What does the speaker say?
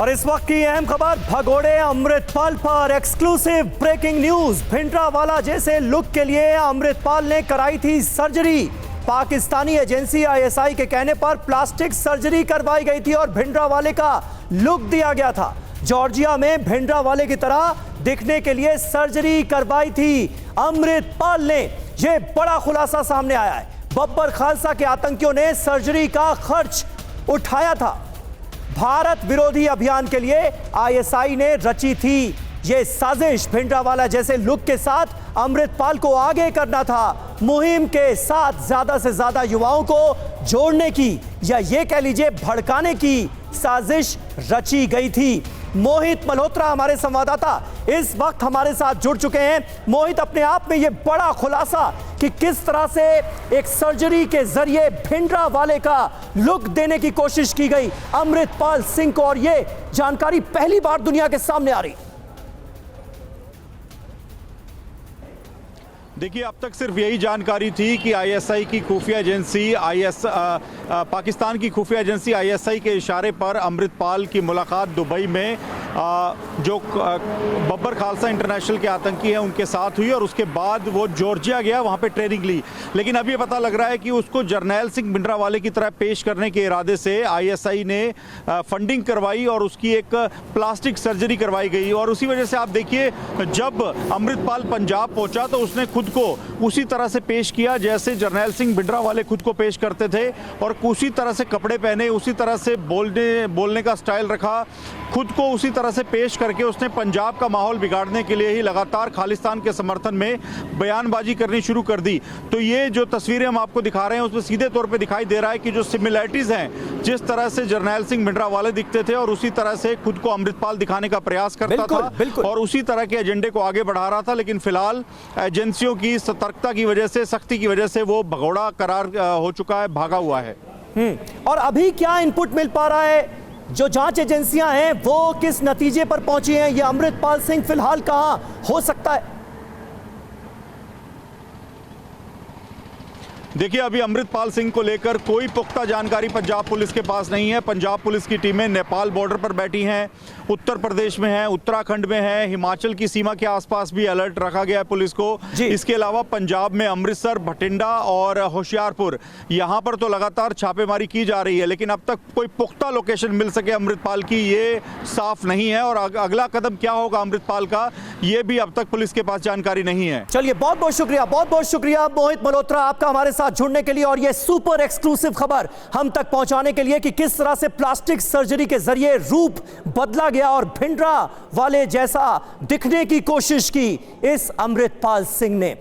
और इस वक्त की अहम खबर, भगोड़े अमृतपाल पर एक्सक्लूसिव ब्रेकिंग न्यूज। भिंडरावाला जैसे लुक के लिए अमृतपाल ने कराई थी सर्जरी। पाकिस्तानी एजेंसी आईएसआई के कहने पर प्लास्टिक सर्जरी करवाई गई थी और भिंडरावाले का लुक दिया गया था। जॉर्जिया में भिंडरावाले की तरह दिखने के लिए सर्जरी करवाई थी अमृतपाल ने। यह बड़ा खुलासा सामने आया है। बब्बर खालसा के आतंकियों ने सर्जरी का खर्च उठाया था। भारत विरोधी अभियान के लिए आईएसआई ने रची थी यह साजिश। भिंडरावाला जैसे लुक के साथ अमृतपाल को आगे करना था। मुहिम के साथ ज्यादा से ज्यादा युवाओं को जोड़ने की या ये कह लीजिए भड़काने की साजिश रची गई थी। मोहित मल्होत्रा हमारे संवाददाता इस वक्त हमारे साथ जुड़ चुके हैं। मोहित, अपने आप में यह बड़ा खुलासा कि किस तरह से एक सर्जरी के जरिए भिंडरावाले का लुक देने की कोशिश की गई अमृतपाल सिंह को, और यह जानकारी पहली बार दुनिया के सामने आ रही। देखिए, अब तक सिर्फ यही जानकारी थी कि आईएसआई की खुफिया एजेंसी पाकिस्तान की खुफिया एजेंसी आईएसआई के इशारे पर अमृतपाल की मुलाकात दुबई में जो बब्बर खालसा इंटरनेशनल के आतंकी हैं उनके साथ हुई और उसके बाद वो जॉर्जिया गया, वहाँ पे ट्रेनिंग ली। लेकिन अब ये पता लग रहा है कि उसको जरनैल सिंह भिंडरावाले की तरह पेश करने के इरादे से आईएसआई ने फंडिंग करवाई और उसकी एक प्लास्टिक सर्जरी करवाई गई। और उसी वजह से आप देखिए, जब अमृतपाल पंजाब पहुंचा तो उसने खुद को उसी तरह से पेश किया जैसे जरनैल सिंह भिंडरावाले खुद को पेश करते थे, और उसी तरह से कपड़े पहने, उसी तरह से बोलने का स्टाइल रखा, खुद को उसी तरह से पेश करके उसने पंजाब का माहौल बिगाड़ने के लिए ही लगातार खालिस्तान के समर्थन में बयानबाजी करनी शुरू कर दी। तो ये जो तस्वीरें हम आपको दिखा रहे हैं उसमें सीधे तौर पे दिखाई दे रहा है कि जो सिमिलैरिटीज हैं, जिस तरह से जरनैल सिंह भिंडरावाले दिखते थे और उसी तरह से खुद को अमृतपाल दिखाने का प्रयास करता था और उसी तरह के एजेंडे को आगे बढ़ा रहा था। लेकिन फिलहाल एजेंसियों की सतर्कता की वजह से, सख्ती की वजह से वो भगोड़ा करार हो चुका है, भागा हुआ है। और अभी क्या इनपुट मिल पा रहा है? जो जांच एजेंसियां हैं वो किस नतीजे पर पहुंची हैं? ये अमृतपाल सिंह फिलहाल कहां हो सकता है? देखिए, अभी अमृतपाल सिंह को लेकर कोई पुख्ता जानकारी पंजाब पुलिस के पास नहीं है। पंजाब पुलिस की टीमें नेपाल बॉर्डर पर बैठी हैं, उत्तर प्रदेश में है, उत्तराखंड में है, हिमाचल की सीमा के आसपास भी अलर्ट रखा गया है पुलिस को। इसके अलावा पंजाब में अमृतसर, भटिंडा और होशियारपुर, यहां पर तो लगातार छापेमारी की जा रही है। लेकिन अब तक कोई पुख्ता लोकेशन मिल सके अमृतपाल की, ये साफ नहीं है। और अगला कदम क्या होगा अमृतपाल का, ये भी अब तक पुलिस के पास जानकारी नहीं है। चलिए, बहुत बहुत शुक्रिया मोहित मल्होत्रा आपका हमारे साथ जुड़ने के लिए और यह सुपर एक्सक्लूसिव खबर हम तक पहुंचाने के लिए कि किस तरह से प्लास्टिक सर्जरी के जरिए रूप बदला गया और भिंडरावाले जैसा दिखने की कोशिश की इस अमृतपाल सिंह ने।